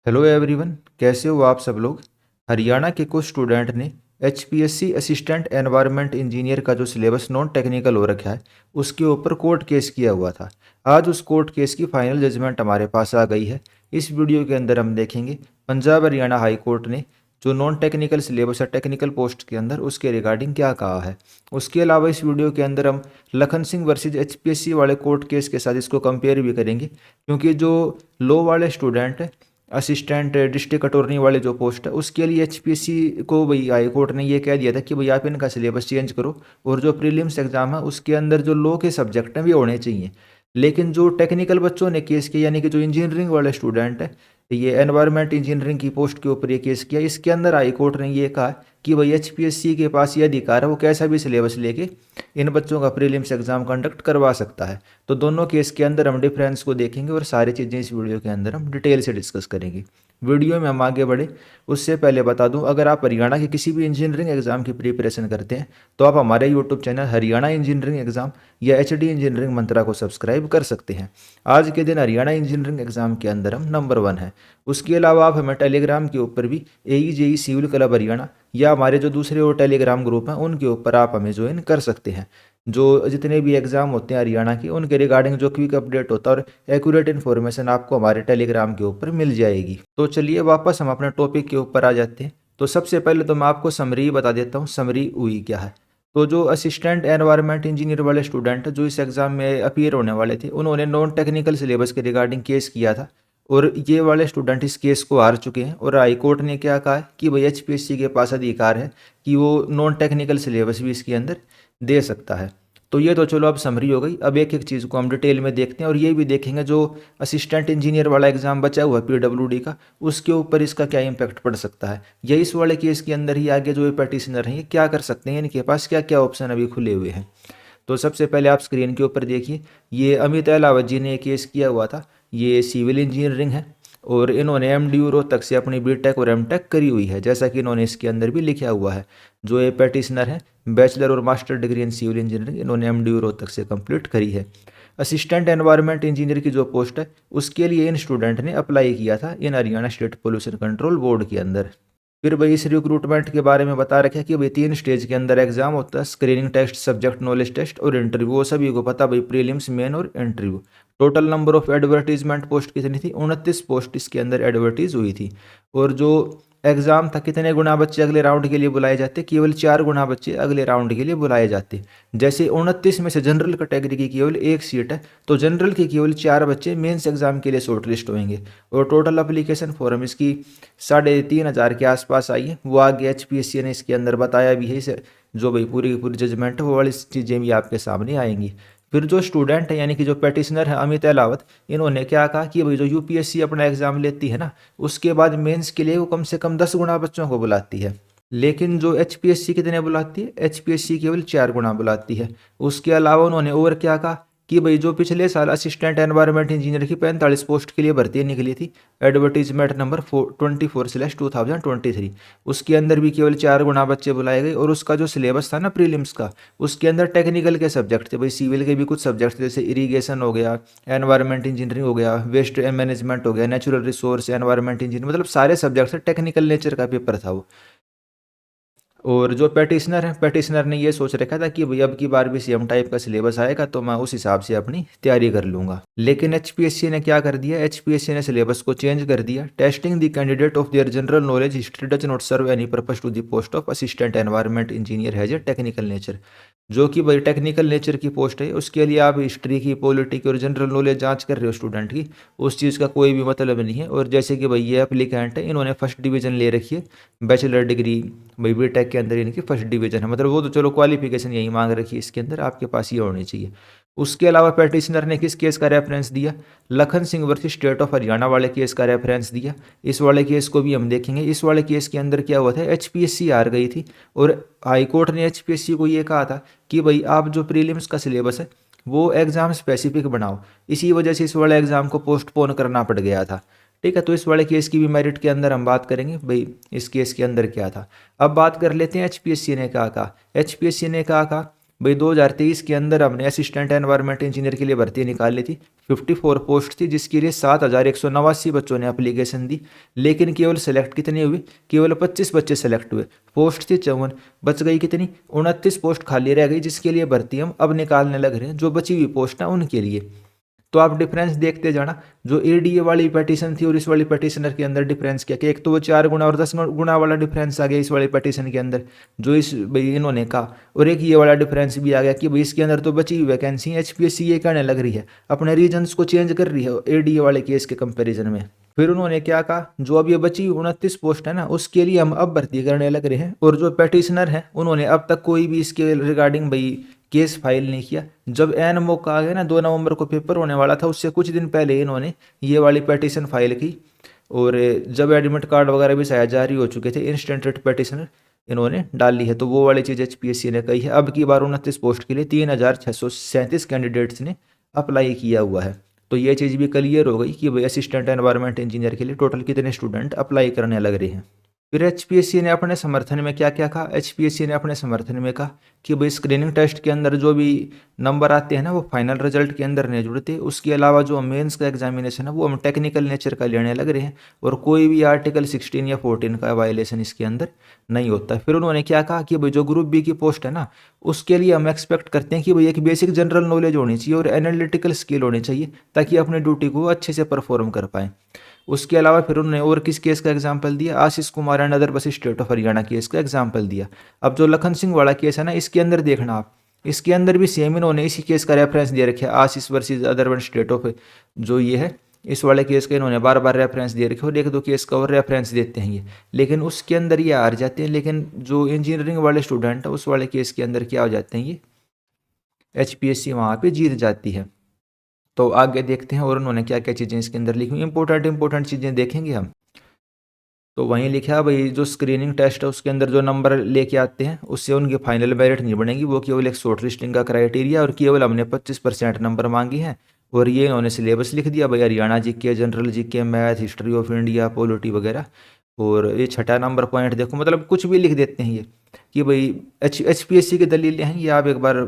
Hello everyone, कैसे हो आप सब लोग। हरियाणा के कुछ स्टूडेंट ने एचपीएससी असिस्टेंट एनवायरनमेंट इंजीनियर का जो सिलेबस नॉन टेक्निकल हो रखा है उसके ऊपर कोर्ट केस किया हुआ था। आज उस कोर्ट केस की फाइनल जजमेंट हमारे पास आ गई है। इस वीडियो के अंदर हम देखेंगे पंजाब हरियाणा हाई कोर्ट ने जो नॉन टेक्निकल सिलेबस है टेक्निकल पोस्ट के अंदर उसके रिगार्डिंग क्या कहा है। उसके अलावा इस वीडियो के अंदर हम लखन सिंह वर्सेज एचपीएससी वाले कोर्ट केस के साथ इसको कंपेयर भी करेंगे, क्योंकि जो लॉ वाले स्टूडेंट है असिस्टेंट डिस्ट्रिक्ट अटॉर्नी वाले जो पोस्ट है उसके लिए एचपीएससी को भाई हाई कोर्ट ने ये कह दिया था कि भाई आप इनका सिलेबस चेंज करो और जो प्रीलिम्स एग्जाम है उसके अंदर जो लॉ के सब्जेक्ट हैं भी होने चाहिए। लेकिन जो टेक्निकल बच्चों ने केस किया यानी कि जो इंजीनियरिंग वाले स्टूडेंट है, ये एनवायरनमेंट इंजीनियरिंग की पोस्ट के ऊपर ये केस किया। इसके अंदर हाई कोर्ट ने ये कहा कि भाई एचपीएससी के पास ये अधिकार है, वो कैसा भी सिलेबस लेके इन बच्चों का प्रीलिम्स एग्जाम कंडक्ट करवा सकता है। तो दोनों केस के अंदर हम डिफरेंस को देखेंगे और सारी चीज़ें इस वीडियो के अंदर हम डिटेल से डिस्कस करेंगे। वीडियो में हम आगे बढ़े उससे पहले बता दूं, अगर आप हरियाणा के किसी भी इंजीनियरिंग एग्जाम की प्रिपरेशन करते हैं तो आप हमारे YouTube channel Haryana engineering exam या एचडी इंजीनियरिंग मंत्रा को सब्सक्राइब कर सकते हैं। आज के दिन हरियाणा इंजीनियरिंग एग्जाम के अंदर हम नंबर 1 है। उसके अलावा आप हमें टेलीग्राम के ऊपर भी AE JE civil club Haryana या हमारे जो दूसरे और टेलीग्राम ग्रुप हैं उनके ऊपर आप हमें ज्वाइन कर सकते हैं। जो जितने भी एग्ज़ाम होते हैं हरियाणा के उनके रिगार्डिंग जो क्विक अपडेट होता है और एक्यूरेट इन्फॉर्मेशन आपको हमारे टेलीग्राम के ऊपर मिल जाएगी। तो चलिए वापस हम अपने टॉपिक के ऊपर आ जाते हैं। तो सबसे पहले तो मैं आपको समरी बता देता हूँ, समरी हुई क्या है। तो जो असिस्टेंट एनवायरनमेंट इंजीनियर वाले स्टूडेंट जो इस एग्ज़ाम में अपीयर होने वाले थे उन्होंने नॉन टेक्निकल सिलेबस के रिगार्डिंग केस किया था और ये वाले स्टूडेंट इस केस को हार चुके हैं। और हाई कोर्ट ने क्या कहा है कि भाई एचपीएससी के पास अधिकार है कि वो नॉन टेक्निकल सिलेबस भी इसके अंदर दे सकता है। तो ये तो चलो अब समरी हो गई। अब एक एक चीज़ को हम डिटेल में देखते हैं और ये भी देखेंगे जो असिस्टेंट इंजीनियर वाला एग्जाम बचा हुआ है पीडब्ल्यूडी का उसके ऊपर इसका क्या इम्पैक्ट पड़ सकता है, या इस वाले केस के अंदर ही आगे जो ये पैटिशनर हैं ये क्या कर सकते हैं, इनके पास क्या क्या ऑप्शन अभी खुले हुए हैं। तो सबसे पहले आप स्क्रीन के ऊपर देखिए, ये अमित अहलावत जी ने केस किया हुआ था। ये सिविल इंजीनियरिंग है और इन्होंने MDU रोहतक से अपनी बीटेक और एमटेक करी हुई है, जैसा कि इन्होंने इसके अंदर भी लिखा हुआ है। जो ये पैटिशनर है बैचलर और master degree in civil engineering इन्होंने MDU रोहतक से कंप्लीट करी है। असिस्टेंट एनवायरनमेंट इंजीनियर की जो पोस्ट है उसके लिए इन स्टूडेंट ने अप्लाई किया था इन Haryana state pollution control board के अंदर। फिर भाई इस रिक्रूटमेंट के बारे में बता रखा है कि भाई 3 स्टेज के अंदर एग्जाम होता है, screening test, subject knowledge test और इंटरव्यू। वो सभी को पता भाई, प्रीलिम्स, मेन और interview. Total number of advertisement post कितनी थी, 29 पोस्ट इसके अंदर एडवर्टीज हुई थी। और जो एग्जाम था कितने गुना बच्चे अगले राउंड के लिए बुलाए जाते, केवल 4 गुना बच्चे अगले राउंड के लिए बुलाए जाते। जैसे 29 में से जनरल कैटेगरी की केवल 1 सीट है तो जनरल के केवल 4 बच्चे मेंस एग्जाम के लिए शॉर्ट लिस्ट होंगे। और टोटल अप्लीकेशन फॉर्म इसकी 3,500 के आसपास आई है। वो आगे एचपीएससी ने इसके अंदर बताया भी है। इसे जो भाई पूरी की पूरी जजमेंट है वो वाली चीज़ें भी आपके सामने आएंगी। फिर जो स्टूडेंट है यानी कि जो पैटिशनर है अमित अहलावत, इन्होंने क्या कहा कि भाई जो यूपीएससी अपना एग्जाम लेती है ना उसके बाद मेंस के लिए वो कम से कम 10 गुना बच्चों को बुलाती है। लेकिन जो एचपीएससी कितने बुलाती है, एचपीएससी केवल 4 गुना बुलाती है। उसके अलावा उन्होंने और क्या कहा कि भाई जो पिछले साल असिस्टेंट एनवायरनमेंट इंजीनियर की 45 पोस्ट के लिए भर्ती निकली थी, एडवर्टीजमेंट नंबर 24/2023, उसके अंदर भी केवल 4 गुना बच्चे बुलाए गए। और उसका जो सिलेबस था ना प्रीलिम्स का, उसके अंदर टेक्निकल के सब्जेक्ट थे भाई, सिविल के भी कुछ सब्जेक्ट थे जैसे इरीगेशन हो गया, एनवायरनमेंट इंजीनियरिंग हो गया, वेस्ट मैनेजमेंट हो गया, नेचुरल रिसोर्स, एनवायरनमेंट इंजीनियरिंग, मतलब सारे सब्जेक्ट थे, टेक्निकल नेचर का पेपर था वो। और जो पैटिशनर है, पैटिशनर ने ये सोच रखा था कि भाई अब की बार भी सेम टाइप का सिलेबस आएगा तो मैं उस हिसाब से अपनी तैयारी कर लूंगा। लेकिन एचपीएससी ने क्या कर दिया, एचपीएससी ने सिलेबस को चेंज कर दिया। Testing the candidate of their general knowledge history does not serve any purpose to the post of assistant environment engineer has a technical nature. जो कि भाई टेक्निकल नेचर की पोस्ट है उसके लिए आप हिस्ट्री की, पॉलिटी की और जनरल नॉलेज जांच कर रहे हो स्टूडेंट की, उस चीज़ का कोई भी मतलब नहीं है। और जैसे कि भाई ये एप्लीकेंट है, इन्होंने फर्स्ट डिवीजन ले रखी है, बैचलर डिग्री भाई बीटेक के अंदर इनकी फर्स्ट डिवीजन है, मतलब वो तो चलो क्वालिफिकेशन यही मांग रखी है, इसके अंदर आपके पास ये होनी चाहिए। उसके अलावा पैटिशनर ने किस केस का रेफरेंस दिया, Lakhan Singh versus state of Haryana वाले केस का रेफरेंस दिया। इस वाले केस को भी हम देखेंगे। इस वाले केस के अंदर क्या हुआ था, एचपीएससी हार गई थी और हाईकोर्ट ने एचपीएससी को ये कहा था कि भाई आप जो प्रीलिम्स का सिलेबस है वो एग्ज़ाम स्पेसिफिक बनाओ। इसी वजह से इस वाले एग्ज़ाम को पोस्टपोन करना पड़ गया था। ठीक है, तो इस वाले केस की भी मेरिट के अंदर हम बात करेंगे भाई इस केस के अंदर क्या था। अब बात कर लेते हैं एचपीएससी ने क्या कहा। एचपीएससी ने क्या कहा भाई 2023 के अंदर हमने असिस्टेंट एनवायरमेंट इंजीनियर के लिए भर्ती निकाली थी। 54 पोस्ट थी, जिसके लिए 7,189 बच्चों ने एप्लीकेशन दी, लेकिन केवल सेलेक्ट कितने हुए? केवल 25 बच्चे सेलेक्ट हुए। पोस्ट थी 54, बच गई कितनी? 29 पोस्ट खाली रह गई, जिसके लिए भर्ती हम अब निकालने लग रहे हैं, जो बची हुई पोस्ट है उनके लिए। तो आप डिफरेंस देखते जाना, जो एडीए वाली पटिशन थी और इस वाली पटिशनर के अंदर डिफरेंस क्या, कि एक तो वो 4 गुना और 10 गुना वाला डिफरेंस आ गया इस वाली पटिशन के अंदर, जो इस भाई इन्होंने कहा, और एक ये वाला डिफरेंस भी आ गया कि भाई इसके अंदर तो बची हुई वैकेंसी एचपीएससी ये कहने लग रही है, अपने रीजन्स को चेंज कर रही है एडीए वाले केस के कंपेरिजन में। फिर उन्होंने क्या कहा, जो अब ये बची 29 पोस्ट है ना, उसके लिए हम अब भर्ती करने लग रहे हैं, और जो पेटिशनर हैं उन्होंने अब तक कोई भी इसके रिगार्डिंग भाई केस फाइल नहीं किया। जब एन मौका आ गया ना, 2 नवंबर को पेपर होने वाला था, उससे कुछ दिन पहले इन्होंने ये वाली पेटिशन फाइल की, और जब एडमिट कार्ड वगैरह भी शायद जारी हो चुके थे, इंस्टेंट रेट पेटिशन इन्होंने डाल ली है। तो वो वाली चीज़ एचपीएससी ने कही है। अब की बार 29 पोस्ट के लिए 3,637 कैंडिडेट्स ने अप्लाई किया हुआ है। तो ये चीज़ भी क्लियर हो गई कि भाई असिस्टेंट एनवायरमेंट इंजीनियर के लिए टोटल कितने स्टूडेंट अप्लाई करने लग रहे हैं। फिर एचपीएससी ने अपने समर्थन में क्या क्या कहा? एचपीएससी ने अपने समर्थन में कहा कि भाई स्क्रीनिंग टेस्ट के अंदर जो भी नंबर आते हैं ना, वो फाइनल रिजल्ट के अंदर नहीं जुड़ते। उसके अलावा जो मेंस का एग्जामिनेशन है वो हम टेक्निकल नेचर का लेने लग रहे हैं, और कोई भी आर्टिकल 16 या 14 का वायलेशन इसके अंदर नहीं होता। फिर उन्होंने क्या कहा कि भाई जो ग्रुप बी की पोस्ट है ना, उसके लिए हम एक्सपेक्ट करते हैं कि भाई एक बेसिक जनरल नॉलेज होनी चाहिए और एनालिटिकल स्किल होनी चाहिए, ताकि अपनी ड्यूटी को अच्छे से परफॉर्म कर पाएँ। उसके अलावा फिर उन्होंने और किस केस का एग्जाम्पल दिया? आशीष कुमार एंड अदर बस स्टेट ऑफ हरियाणा केस का एग्जाम्पल दिया। अब जो लखन सिंह वाला केस है ना, इसके अंदर देखना आप, इसके अंदर भी सेम इन्होंने इसी केस का रेफरेंस दे रखा है, Ashish versus other one state of, जो ये है इस वाले केस का इन्होंने बार बार रेफरेंस दे रखे, और एक दो केस का और रेफरेंस देते हैं ये, लेकिन उसके अंदर ये हार जाते हैं। लेकिन जो इंजीनियरिंग वाले स्टूडेंट है उस वाले केस के अंदर क्या हो जाते हैं, ये एचपीएससी वहाँ पे जीत जाती है। तो आगे देखते हैं और उन्होंने क्या क्या चीज़ें इसके अंदर लिखी हुई, इंपॉर्टेंट चीज़ें देखेंगे हम। तो वहीं लिखा भाई जो स्क्रीनिंग टेस्ट है उसके अंदर जो नंबर लेके आते हैं उससे उनकी फाइनल मेरिट नहीं बनेगी, वो केवल एक शॉर्ट लिस्टिंग का क्राइटेरिया, और केवल हमने 25% नंबर मांगी हैं। और ये इन्होंने सिलेबस लिख दिया भाई, Haryana GK, general GK, math, history of India, polity वगैरह। और ये छठा नंबर पॉइंट देखो, मतलब कुछ भी लिख देते हैं ये कि भाई एचपीएससी की दलीलें हैं, ये आप एक बार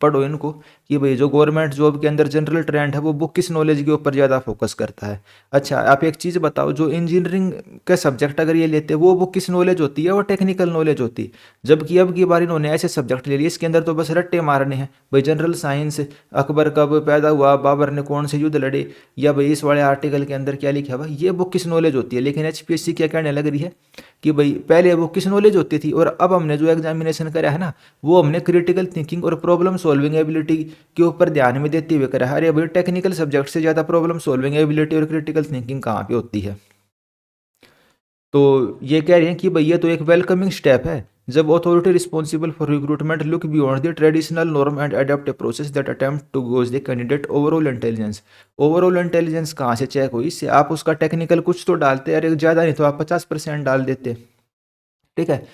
पढ़ो इनको, कि भाई जो गवर्नमेंट जॉब के अंदर जनरल ट्रेंड है वो बुक किस नॉलेज के ऊपर ज़्यादा फोकस करता है। अच्छा आप एक चीज़ बताओ, जो इंजीनियरिंग का सब्जेक्ट अगर ये लेते हैं वो बुक किस नॉलेज होती है? वो टेक्निकल नॉलेज होती है। जबकि अब की बार इन्होंने ऐसे सब्जेक्ट ले लिए इसके अंदर तो बस रट्टे मारने हैं भाई, जनरल साइंस, अकबर कब पैदा हुआ, बाबर ने कौन से युद्ध लड़े, या भाई इस वाले आर्टिकल के अंदर क्या लिखा हुआ, ये बुक किस नॉलेज होती है। लेकिन एचपीएससी क्या कहने लग रही है कि भाई पहले वो किस नॉलेज होती थी, और अब हमने जो एग्जामिनेशन करा है ना, वो हमने क्रिटिकल थिंकिंग और प्रॉब्लम सॉल्विंग एबिलिटी के ऊपर ध्यान में देते हुए करा है। अरे भाई टेक्निकल सब्जेक्ट से ज़्यादा प्रॉब्लम सॉल्विंग एबिलिटी और क्रिटिकल थिंकिंग कहाँ पे होती है? तो ये कह रहे हैं कि भाई ये तो एक वेलकमिंग स्टेप है, जब authority responsible for recruitment look beyond the traditional norm and adopt a process that attempt to gauge the candidate overall intelligence. Overall intelligence कहाँ से चेक हुई? इससे आप उसका टेक्निकल कुछ तो डालते, अरे ज़्यादा नहीं तो आप 50% डाल देते। ठीक है,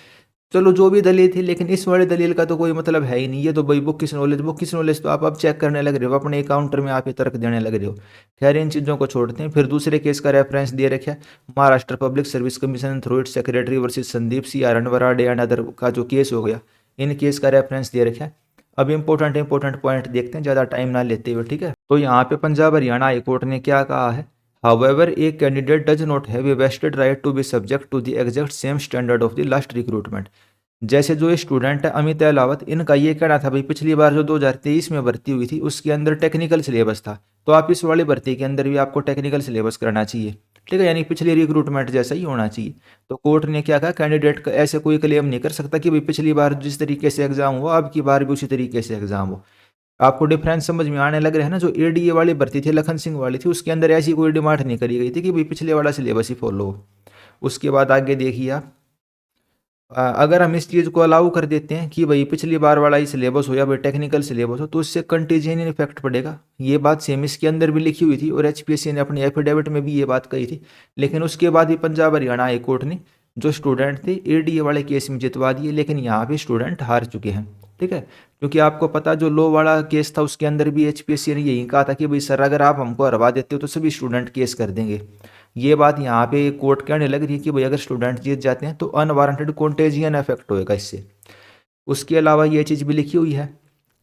चलो जो भी दलील थी, लेकिन इस वाले दलील का तो कोई मतलब है ही नहीं। ये तो भाई बुक किस नॉलेज तो आप अब चेक करने लग रहे हो, अपने काउंटर में आप ये तर्क देने लग रहे हो। खैर इन चीज़ों को छोड़ते हैं। फिर दूसरे केस का रेफरेंस दे रखा है, Maharashtra public service commission through it secretary versus Sandeep C Aranwarade and other का जो केस हो गया, इन केस का रेफरेंस दे रखा है। अब इंपॉर्टेंट पॉइंट देखते हैं ज़्यादा टाइम ना लेते हुए। ठीक है, तो यहाँ पे पंजाब हरियाणा हाईकोर्ट ने क्या कहा है, However, a candidate does not have a vested right to be subject to the exact same standard of the last recruitment। जैसे जो स्टूडेंट है अमित अहलावत, इनका ये कहना था भाई पिछली बार जो 2023 में भर्ती हुई थी उसके अंदर टेक्निकल सिलेबस था, तो आप इस वाली भर्ती के अंदर भी आपको टेक्निकल सिलेबस करना चाहिए। ठीक है, यानी पिछली रिक्रूटमेंट जैसा ही होना चाहिए। तो कोर्ट ने क्या कहा, कैंडिडेट का ऐसे कोई क्लेम नहीं कर सकता कि भाई पिछली बार जिस तरीके से एग्जाम हुआ अब की बार भी उसी तरीके से एग्जाम हो। आपको डिफरेंस समझ में आने लग रहे हैं ना? जो एडीए वाली भर्ती थी, लखन सिंह वाली थी, उसके अंदर ऐसी कोई डिमांड नहीं करी गई थी कि भाई पिछले वाला सिलेबस ही फॉलो हो। उसके बाद आगे देखिए आप, अगर हम इस चीज़ को अलाउ कर देते हैं कि भाई पिछली बार वाला ही सिलेबस हो या भाई टेक्निकल सिलेबस हो, तो उससे कंटीजेंट इफेक्ट पड़ेगा। ये बात सेम इसके अंदर भी लिखी हुई थी और एचपीएससी ने अपनी एफिडेविट में भी ये बात कही थी। लेकिन उसके बाद ही पंजाब हरियाणा हाई कोर्ट ने जो स्टूडेंट थे एडीए वाले केस में जितवा दिए, लेकिन यहाँ पे स्टूडेंट हार चुके हैं। ठीक है, क्योंकि आपको पता जो लो वाला केस था उसके अंदर भी एचपीएससी ने यही कहा था कि भाई सर अगर आप हमको हरवा देते हो तो सभी स्टूडेंट केस कर देंगे। ये बात यहाँ पे कोर्ट कहने लग रही है कि भाई अगर स्टूडेंट जीत जाते हैं तो अनवारंटेड कॉन्टेजियन इफेक्ट होएगा इससे। उसके अलावा ये चीज़ भी लिखी हुई है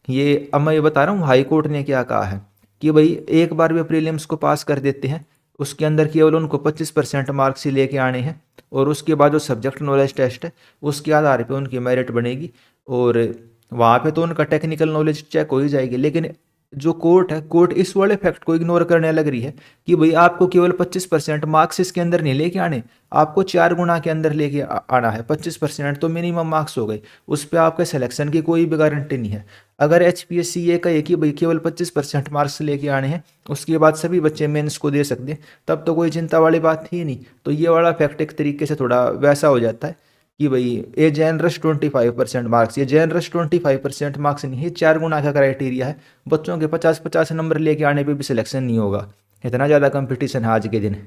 ये अब मैं ये बता रहा हूँ हाई कोर्ट ने क्या कहा है कि भाई एक बार वे प्रीलिम्स को पास कर देते हैं, उसके अंदर केवल उनको 25% मार्क्स ही लेके आने हैं, और उसके बाद जो सब्जेक्ट नॉलेज टेस्ट है उसके आधार पे उनकी मेरिट बनेगी, और वहाँ पे तो उनका टेक्निकल नॉलेज चेक हो ही जाएगी। लेकिन जो कोर्ट है, कोर्ट इस वाले फैक्ट को इग्नोर करने लग रही है कि भाई आपको केवल 25% मार्क्स इसके अंदर नहीं लेके आने, आपको 4 गुना के अंदर लेके आना है। 25% तो मिनिमम मार्क्स हो गए, उस पर आपके सिलेक्शन की कोई भी गारंटी नहीं है। अगर HPSC ये कहे कि भाई केवल 25% मार्क्स लेके आने हैं, उसके बाद सभी बच्चे मेंस को दे सकते हैं, तब तो कोई चिंता वाली बात ही नहीं। तो ये वाला फैक्ट एक तरीके से थोड़ा वैसा हो जाता है कि भाई ये जेनरस 25% मार्क्स, ये जेनरस 25% मार्क्स नहीं है, 4 गुना का क्राइटेरिया है। बच्चों के 50-50 नंबर लेके आने पे भी सिलेक्शन नहीं होगा, इतना ज़्यादा कंपटीशन है आज के दिन।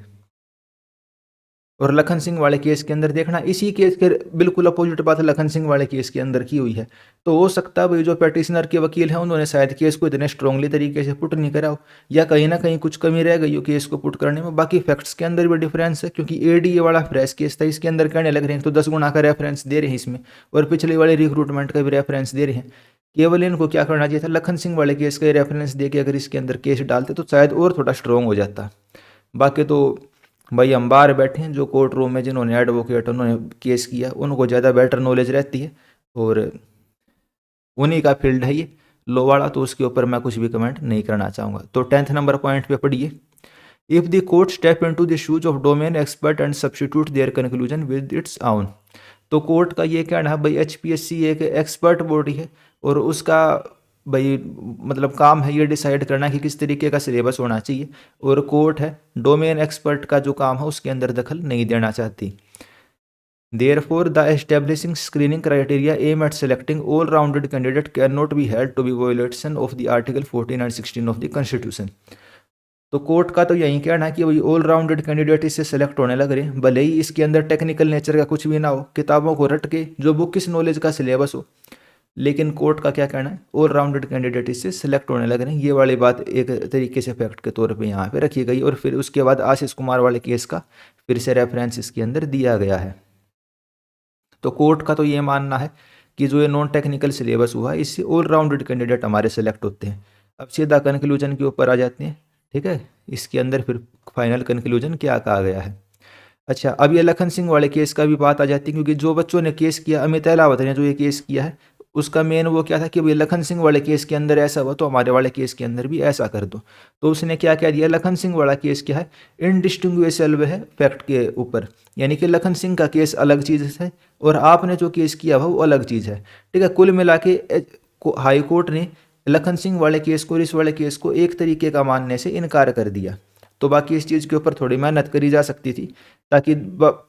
और लखन सिंह वाले केस के अंदर देखना, इसी केस के बिल्कुल अपोजिट बात लखन सिंह वाले केस के अंदर की हुई है। तो हो सकता है भाई जो पेटिशनर के वकील हैं उन्होंने शायद केस को इतने स्ट्रांगली तरीके से पुट नहीं करा हो, या कहीं ना कहीं कुछ कमी रह गई हो केस को पुट करने में। बाकी फैक्ट्स के अंदर भी डिफरेंस है, क्योंकि ADA वाला फ्रेश केस था, इसके अंदर कहने लग रहे हैं तो 10 गुना का रेफरेंस दे रहे हैं इसमें, और पिछले वाले रिक्रूटमेंट का भी रेफरेंस दे रहे हैं। केवल इनको क्या करना चाहिए था, लखन सिंह वाले केस का रेफरेंस दे के अगर इसके अंदर केस डालते तो शायद और थोड़ा स्ट्रॉन्ग हो जाता। बाकी तो भाई हम बाहर बैठे हैं, जो कोर्ट रूम में जिन्होंने एडवोकेट उन्होंने केस किया उनको ज़्यादा बेटर नॉलेज रहती है, और उन्हीं का फील्ड है ये लो वाला, तो उसके ऊपर मैं कुछ भी कमेंट नहीं करना चाहूँगा। तो 10th नंबर पॉइंट पे पढ़िए, if the court step into the shoes of domain expert and substitute their conclusion with its own. तो कोर्ट का ये कहना है भाई HPSC एक एक्सपर्ट बॉडी है, और उसका भाई मतलब काम है ये डिसाइड करना कि किस तरीके का सिलेबस होना चाहिए, और कोर्ट है डोमेन एक्सपर्ट का जो काम है उसके अंदर दखल नहीं देना चाहती। Therefore, the establishing screening criteria aim at selecting all-rounded candidate cannot be held to be violation of the Article 14 and 16 of the Constitution। तो कोर्ट का तो यही कहना है कि भाई ऑल राउंडेड कैंडिडेट इससे सेलेक्ट होने लग रहे हैं, भले ही इसके अंदर टेक्निकल नेचर का कुछ भी ना हो, किताबों को रट के जो बुक किस नॉलेज का सिलेबस हो, लेकिन कोर्ट का क्या कहना है, ऑल राउंडेड कैंडिडेट इससे सेलेक्ट होने लग रहे हैं। ये वाली बात एक तरीके से फैक्ट के तौर पे यहाँ पे रखी गई, और फिर उसके बाद आशीष कुमार वाले केस का फिर से रेफरेंस इसके अंदर दिया गया है। तो कोर्ट का तो ये मानना है कि जो ये नॉन टेक्निकल सिलेबस हुआ है इससे ऑल राउंडेड कैंडिडेट हमारे सेलेक्ट होते हैं। अब सीधा कंक्लूजन के ऊपर आ जाते हैं, ठीक है, इसके अंदर फिर फाइनल कंक्लूजन क्या कहा गया है। अच्छा, अब ये लखन सिंह वाले केस का भी बात आ जाती है, क्योंकि जो बच्चों ने केस किया, अमित अहलावत ने जो ये केस किया है, उसका मेन वो क्या था कि भाई लखन सिंह वाले केस के अंदर ऐसा हुआ तो हमारे वाले केस के अंदर भी ऐसा कर दो। तो उसने क्या कह दिया, लखन सिंह वाला केस क्या है, इनडिस्टिंग्विशेबल है फैक्ट के ऊपर, यानी कि लखन सिंह का केस अलग चीज़ है और आपने जो केस किया हुआ वो अलग चीज़ है। ठीक है, कुल मिला के हाई कोर्ट ने लखन सिंह वाले केस को और इस वाले केस को एक तरीके का मानने से इनकार कर दिया। तो बाकी इस चीज़ के ऊपर थोड़ी मेहनत करी जा सकती थी, ताकि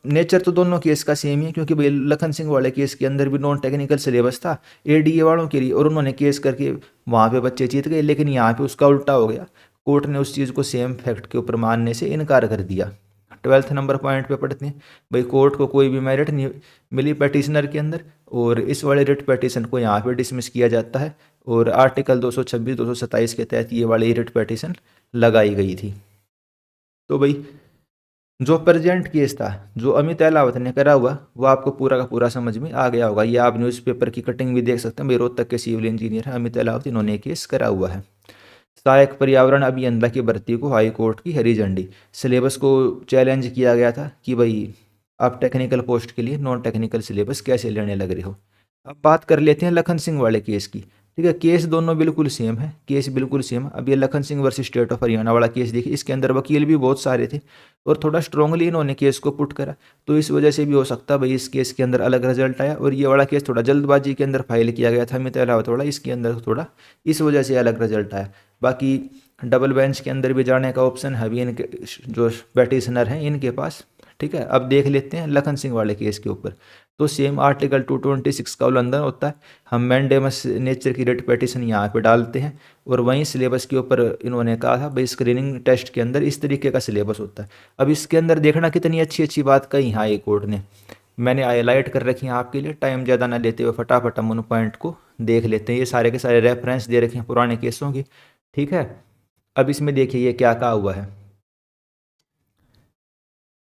नेचर तो दोनों केस का सेम ही है, क्योंकि भाई लखन सिंह वाले केस के अंदर भी नॉन टेक्निकल सिलेबस था ADA वालों के लिए, और उन्होंने केस करके वहाँ पे बच्चे जीत गए। लेकिन यहाँ पे उसका उल्टा हो गया, कोर्ट ने उस चीज़ को सेम फैक्ट के ऊपर मानने से इनकार कर दिया। 12th नंबर पॉइंट पे पढ़ते हैं, भाई कोर्ट को कोई भी मेरिट नहीं मिली पेटिशनर के अंदर, और इस वाले रिट पेटिशन को यहाँ पे डिसमिस किया जाता है, और आर्टिकल 226 227 के तहत ये वाली रिट पेटिशन लगाई गई थी। तो भाई जो प्रेजेंट केस था जो अमित अहलावत ने करा हुआ, वो आपको पूरा का पूरा समझ में आ गया होगा। ये आप न्यूज़पेपर की कटिंग भी देख सकते हैं, भाई रोहतक के सिविल इंजीनियर है अमित अहलावत, इन्होंने केस करा हुआ है। सहायक पर्यावरण अभियंता की भर्ती को हाई कोर्ट की हरी झंडी। सिलेबस को चैलेंज किया गया था कि भाई आप टेक्निकल पोस्ट के लिए नॉन टेक्निकल सिलेबस कैसे लेने लग रहे हो। अब बात कर लेते हैं लखन सिंह वाले केस की। ठीक है, केस दोनों बिल्कुल सेम है, केस बिल्कुल सेम। अब ये Lakhan Singh versus state of Haryana वाला केस देखिए, इसके अंदर वकील भी बहुत सारे थे और थोड़ा स्ट्रांगली इन्होंने केस को पुट करा, तो इस वजह से भी हो सकता है भाई इस केस के अंदर अलग रिजल्ट आया। और ये वाला केस थोड़ा जल्दबाजी के अंदर फाइल किया गया था अमित अहलावत वाला, इसके अंदर थोड़ा इस वजह से अलग रिजल्ट आया। बाकी डबल बेंच के अंदर भी जाने का ऑप्शन है अभी इनके जो पेटिशनर हैं इनके पास। ठीक है, अब देख लेते हैं लखन सिंह वाले केस के ऊपर। तो सेम आर्टिकल 226 का उल्लंघन होता है, हम मैंडेमस नेचर की रिट पेटिशन यहाँ पे डालते हैं, और वहीं सिलेबस के ऊपर इन्होंने कहा था भाई स्क्रीनिंग टेस्ट के अंदर इस तरीके का सिलेबस होता है। अब इसके अंदर देखना कितनी अच्छी अच्छी बात कही हाई कोर्ट ने, मैंने हाईलाइट कर रखी हैं आपके लिए, टाइम ज़्यादा ना लेते हुए फटाफट हम उन पॉइंट को देख लेते हैं। ये सारे के सारे रेफरेंस दे रखे हैं पुराने केसों की। ठीक है, अब इसमें देखिए ये क्या कहा हुआ है।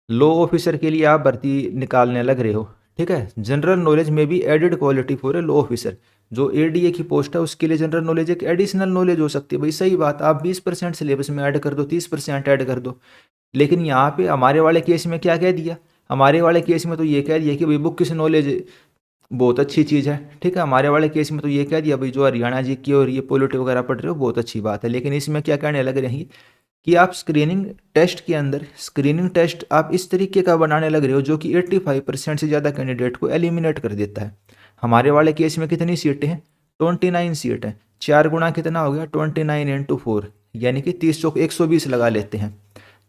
लॉ ऑफिसर के लिए आप भर्ती निकालने लग रहे हो, ठीक है। जनरल नॉलेज में भी added quality for a law officer, जो एडीए की पोस्ट है उसके लिए जनरल नॉलेज एक एडिशनल नॉलेज हो सकती है। भाई सही बात, आप 20% सिलेबस में ऐड कर दो, 30% ऐड कर दो, लेकिन यहाँ पे हमारे वाले केस में क्या कह दिया, हमारे वाले केस में तो ये कह दिया कि भाई बुक किस नॉलेज बहुत अच्छी चीज़ है। ठीक है, हमारे वाले केस में तो ये कह दिया भाई जो हरियाणा जी की और ये पॉलिटी वगैरह पढ़ रहे हो बहुत अच्छी बात है, लेकिन इसमें क्या कहने लग रहे हैं कि आप स्क्रीनिंग टेस्ट के अंदर स्क्रीनिंग टेस्ट आप इस तरीके का बनाने लग रहे हो जो कि 85% से ज़्यादा कैंडिडेट को एलिमिनेट कर देता है। हमारे वाले केस में कितनी सीटें हैं, 29 सीट हैं, 4 गुना कितना हो गया 29 × 4, यानी कि 30 120 लगा लेते हैं।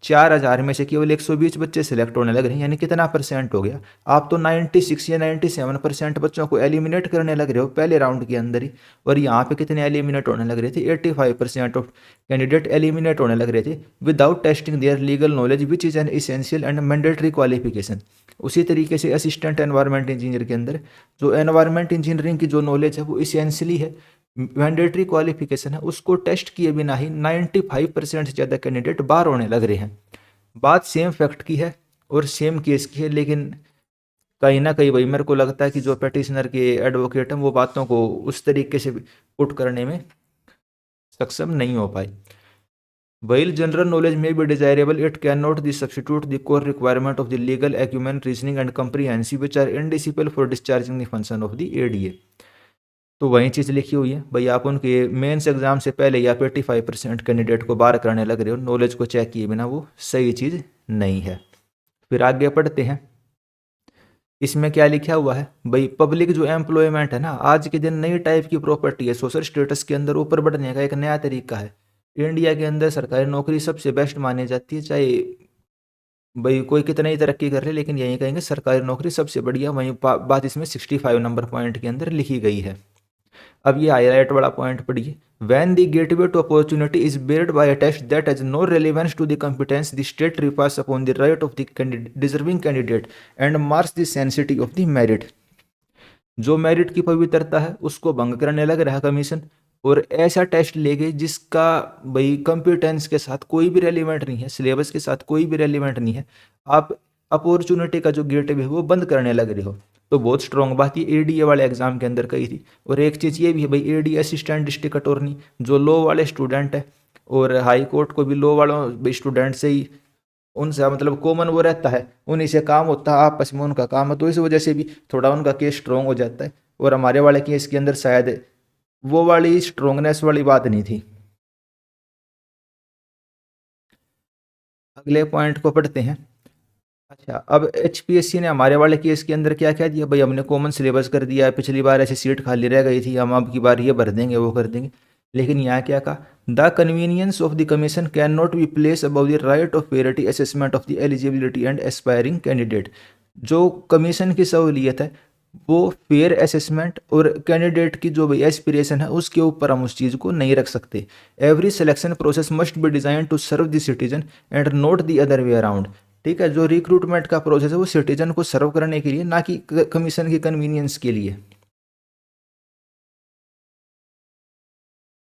4000 में से केवल 120 बच्चे सिलेक्ट होने लग रहे हैं, यानी कितना परसेंट हो गया। आप तो 96 या 97% बच्चों को एलिमिनेट करने लग रहे हो पहले राउंड के अंदर ही, और यहाँ पे कितने एलिमिनेट होने लग रहे थे, 85% ऑफ कैंडिडेट एलिमिनेट होने लग रहे थे without testing their legal knowledge which is an essential and mandatory qualification. उसी तरीके से असिस्टेंट एनवायरमेंट इंजीनियर के अंदर जो एनवायरमेंट इंजीनियरिंग की जो नॉलेज है वो इसेंशियली है, मैंडेटरी क्वालिफिकेशन है, उसको टेस्ट किए बिना ही 95% से ज़्यादा कैंडिडेट बाहर होने लग रहे हैं। बात सेम फैक्ट की है और सेम केस की है, लेकिन कहीं ना कहीं भाई मेरे को लगता है कि जो पेटिशनर के एडवोकेट हैं वो बातों को उस तरीके से पुट करने में सक्षम नहीं हो पाए। While general knowledge may be desirable, it cannot substitute the core requirement of the legal acumen, reasoning, and comprehension, which are indispensable for discharging the function of the ADA। तो वही चीज़ लिखी हुई है भाई, आप उनके मेंस एग्जाम से पहले या 85% कैंडिडेट को बाहर कराने लग रहे हो नॉलेज को चेक किए बिना, वो सही चीज़ नहीं है। फिर आगे पढ़ते हैं, इसमें क्या लिखा हुआ है भाई, पब्लिक जो एम्प्लॉयमेंट है ना आज के दिन नई टाइप की प्रॉपर्टी है, सोशल स्टेटस के अंदर ऊपर बढ़ने का एक नया तरीका है। इंडिया के अंदर सरकारी नौकरी सबसे बेस्ट मानी जाती है, चाहे भाई कोई कितना ही तरक्की कर ले, लेकिन यही कहेंगे सरकारी नौकरी सबसे बढ़िया। वहीं बात इसमें 65 नंबर पॉइंट के अंदर लिखी गई है। अब ये हाईलाइट वाला पॉइंट पढ़िए, when the gateway to opportunity is barred by a test that has no relevance to the competence the state repose upon the right of the deserving candidate and marks the sanctity of the merit. जो merit की पवित्रता है उसको भंग करने लग रहा है कमीशन, और ऐसा टेस्ट लेके जिसका भाई कंप्यूटेंस के साथ कोई भी रेलिवेंट नहीं है, सिलेबस के साथ कोई भी रेलिवेंट नहीं है, आप अपॉर्चुनिटी का जो गेट है वो बंद करने लग रहे हो। तो बहुत स्ट्रॉन्ग बात ये एडीए वाले एग्जाम के अंदर कही थी। और एक चीज़ ये भी है भाई, एडीए असिस्टेंट डिस्ट्रिक्ट अटॉर्नी जो लॉ वाले स्टूडेंट है, और हाई कोर्ट को भी लॉ वालों भाई स्टूडेंट से ही उनसे मतलब कॉमन वो रहता है, उन्हीं से काम होता है, आपस में उनका काम है, तो इस वजह से भी थोड़ा उनका केस स्ट्रॉन्ग हो जाता है। और हमारे वाले केस के अंदर शायद वो वाली स्ट्रोंगनेस वाली बात नहीं थी। अगले पॉइंट को पढ़ते हैं। अच्छा, अब एचपीएससी ने हमारे वाले केस के अंदर क्या क्या दिया भाई, हमने कॉमन सिलेबस कर दिया है, पिछली बार ऐसी सीट खाली रह गई थी, हम अब की बार ये भर देंगे वो कर देंगे, लेकिन यहाँ क्या कहा, the convenience of the commission can not be place about the right of parity assessment of the eligibility and aspiring candidate. जो कमीशन की सहूलियत है वो फेयर असेसमेंट और कैंडिडेट की जो भी एस्पिरेशन है उसके ऊपर हम उस चीज़ को नहीं रख सकते। Every selection process must be design to serve the citizen and not the other way around. ठीक है, जो रिक्रूटमेंट का प्रोसेस है वो सिटीजन को सर्व करने के लिए, ना कि कमीशन की कन्वीनियंस के लिए।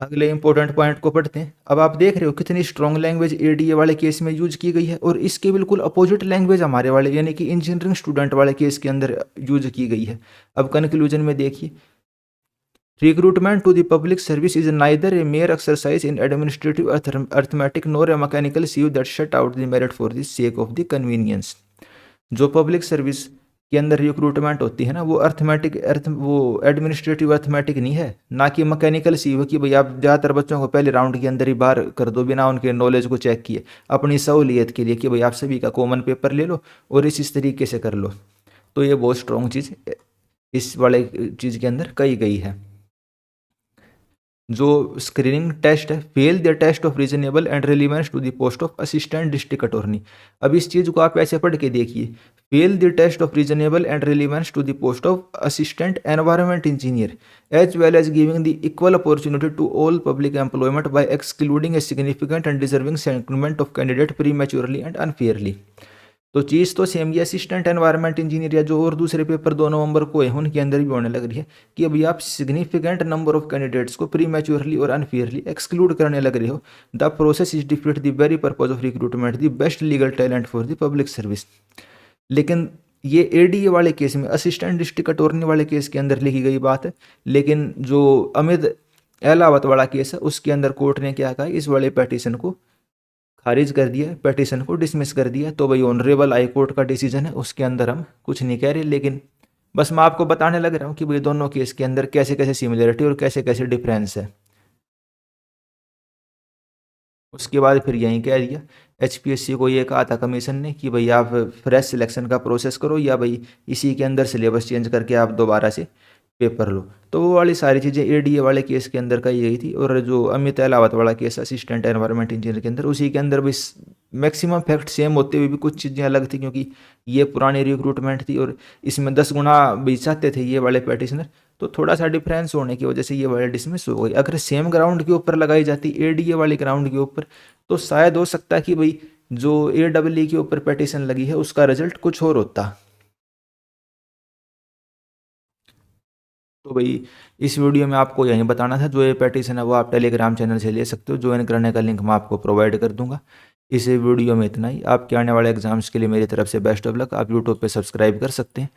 अगले इंपॉर्टेंट पॉइंट को पढ़ते हैं। अब आप देख रहे हो कितनी स्ट्रॉन्ग लैंग्वेज एडीए वाले केस में यूज की गई है, और इसके बिल्कुल अपोजिट लैंग्वेज हमारे वाले यानी कि इंजीनियरिंग स्टूडेंट वाले केस के अंदर यूज की गई है। अब कंक्लूजन में देखिए, recruitment to the public service is neither a mere exercise in administrative arithmetic nor a mechanical sieve that shut out the merit for the sake of the convenience। जो public service के अंदर recruitment होती है ना, वो वो administrative arithmetic नहीं है, ना कि मैकेनिकल सीव कि भाई आप ज़्यादातर बच्चों को पहले राउंड के अंदर ही बाहर कर दो बिना उनके नॉलेज को चेक किए, अपनी सहूलियत के लिए कि भाई आप सभी का कॉमन पेपर ले लो और इस तरीके से कर लो। तो ये बहुत स्ट्रॉन्ग चीज़ इस वाले चीज़ के अंदर कही गई है। जो स्क्रीनिंग टेस्ट है, fail the test of reasonable and relevance to the post of assistant district attorney. अब इस चीज़ को आप ऐसे पढ़ के देखिए, fail the test of reasonable and relevance to the post of assistant environment engineer as well as giving the equal opportunity to all public employment by excluding a significant and deserving segment of candidate prematurely and unfairly. तो चीज़ तो same ये assistant environment engineer या जो और दूसरे paper 2 नवंबर को है उनके अंदर भी होने लग रही है कि अभी आप सिग्निफिकेंट नंबर ऑफ कैंडिडेट्स को प्री मैच्योरली और अनफेयरली एक्सक्लूड करने लग रहे हो। The process is defeat the very purpose of recruitment the best legal talent for the public service. लेकिन ये एडीए वाले केस में, असिस्टेंट डिस्ट्रिक्ट अटॉर्नी वाले केस के अंदर लिखी गई बात है, लेकिन जो अमित एलावत वाला केस है उसके अंदर कोर्ट ने क्या कहा, इस वाले पेटिशन को खारिज कर दिया, पेटिशन को डिसमिस कर दिया। तो भाई ऑनरेबल हाई कोर्ट का डिसीजन है, उसके अंदर हम कुछ नहीं कह रहे, लेकिन बस मैं आपको बताने लग रहा हूँ कि भाई दोनों केस के अंदर कैसे कैसे सिमिलरिटी और कैसे कैसे डिफरेंस है। उसके बाद फिर यहीं कह दिया, एचपीएससी को ये कहा था कमीशन ने कि भाई आप फ्रेश सिलेक्शन का प्रोसेस करो, या भाई इसी के अंदर सिलेबस चेंज करके आप दोबारा से पेपर लो। तो वो वाली सारी चीज़ें एडीए वाले केस के अंदर का यही थी, और जो अमित अहलावत वाला केस असिस्टेंट एनवायरमेंट इंजीनियर के अंदर, उसी के अंदर भी मैक्सिमम फैक्ट सेम होते हुए भी कुछ चीज़ें अलग थी, क्योंकि ये पुरानी रिक्रूटमेंट थी और इसमें 10 गुना भी चाहते थे ये वाले पेटिशनर। तो थोड़ा सा डिफरेंस होने की वजह से ये वाले डिसमिस हो गई। अगर सेम ग्राउंड के ऊपर लगाई जाती एडीए वाले ग्राउंड के ऊपर, तो शायद हो सकता है कि भाई जो एडब्ल्यू के ऊपर पेटिशन लगी है उसका रिजल्ट कुछ और होता। तो भाई इस वीडियो में आपको यही बताना था, जो ये पेटिशन है वो आप टेलीग्राम चैनल से ले सकते हो, ज्वाइन करने का लिंक मैं आपको प्रोवाइड कर दूंगा। इस वीडियो में इतना ही। आपके आने वाले एग्जाम्स के लिए मेरी तरफ से बेस्ट ऑफ लक। आप यूट्यूब पे सब्सक्राइब कर सकते हैं,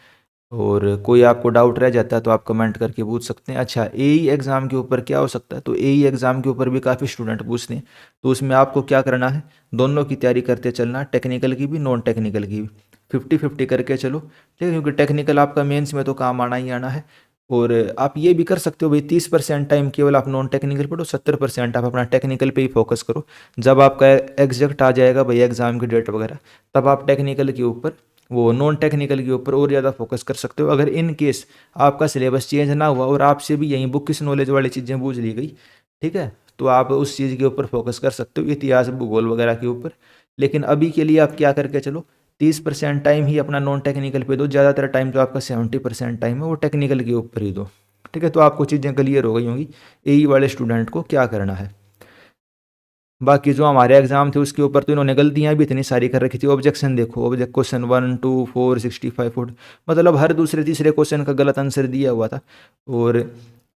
और कोई आपको डाउट रह जाता है तो आप कमेंट करके पूछ सकते हैं। अच्छा, एई एग्ज़ाम के ऊपर क्या हो सकता है, तो एई एग्ज़ाम के ऊपर भी काफ़ी स्टूडेंट पूछते हैं। तो उसमें आपको क्या करना है, दोनों की तैयारी करते चलना, टेक्निकल की भी नॉन टेक्निकल की भी, 50-50 करके चलो, ठीक है, क्योंकि टेक्निकल आपका मेंस में तो काम आना ही आना है। और आप ये भी कर सकते हो भाई, 30% टाइम केवल आप नॉन टेक्निकल पढ़ो, 70% आप अपना टेक्निकल पे ही फोकस करो। जब आपका एग्जैक्ट आ जाएगा भाई एग्ज़ाम की डेट वगैरह, तब आप टेक्निकल के ऊपर, वो नॉन टेक्निकल के ऊपर और ज़्यादा फोकस कर सकते हो। अगर इन केस आपका सिलेबस चेंज ना हुआ और आपसे भी यहीं बुक किस नॉलेज वाली चीज़ें पूछ ली गई, ठीक है, तो आप उस चीज़ के ऊपर फोकस कर सकते हो, इतिहास भूगोल वगैरह के ऊपर। लेकिन अभी के लिए आप क्या करके चलो, 30% टाइम ही अपना नॉन टेक्निकल पे दो, ज़्यादातर टाइम जो आपका 70% टाइम है वो टेक्निकल के ऊपर ही दो, ठीक है। तो आपको चीज़ें क्लियर हो गई होंगी एई वाले स्टूडेंट को क्या करना है। बाकी जो हमारे एग्जाम थे उसके ऊपर तो इन्होंने गलतियां भी इतनी सारी कर रखी थी। ऑब्जेक्शन देखो, ऑब्जेक्ट क्वेश्चन 1, 2, 4, 65 मतलब हर दूसरे तीसरे क्वेश्चन का गलत आंसर दिया हुआ था। और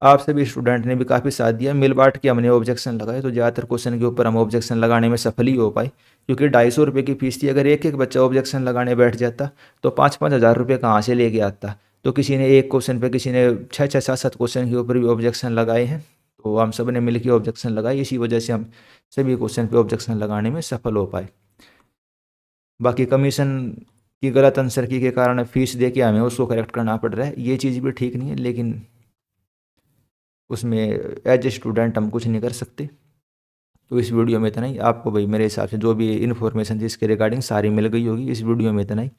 आप सभी स्टूडेंट ने भी काफ़ी साथ दिया, मिल बांट के हमने ऑब्जेक्शन लगाए, तो ज़्यादातर क्वेश्चन के ऊपर हम ऑब्जेक्शन लगाने में सफल ही हो पाए, क्योंकि 250 रुपये की फीस थी। अगर एक एक बच्चा ऑब्जेक्शन लगाने बैठ जाता तो 5-5 हज़ार रुपये कहाँ से लेके आता। तो किसी ने एक क्वेश्चन पे, किसी ने 6-6, 7-7 क्वेश्चन के ऊपर भी ऑब्जेक्शन लगाए हैं। तो हम सब ने मिलकर ऑब्जेक्शन लगाए, इसी वजह से हम सभी क्वेश्चन पे ऑब्जेक्शन लगाने में सफल हो पाए। बाकी कमीशन की गलत आंसर की के कारण फीस दे के हमें उसको करेक्ट करना पड़ रहा है, ये चीज़ भी ठीक नहीं है, लेकिन उसमें एज ए स्टूडेंट हम कुछ नहीं कर सकते। तो इस वीडियो में इतना ही। आपको भाई मेरे हिसाब से जो भी इन्फॉर्मेशन थी इसके रिगार्डिंग सारी मिल गई होगी। इस वीडियो में इतना ही।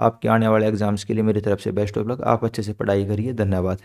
आपके आने वाले एग्जाम्स के लिए मेरी तरफ से बेस्ट ऑफ लक। आप अच्छे से पढ़ाई करिए। धन्यवाद।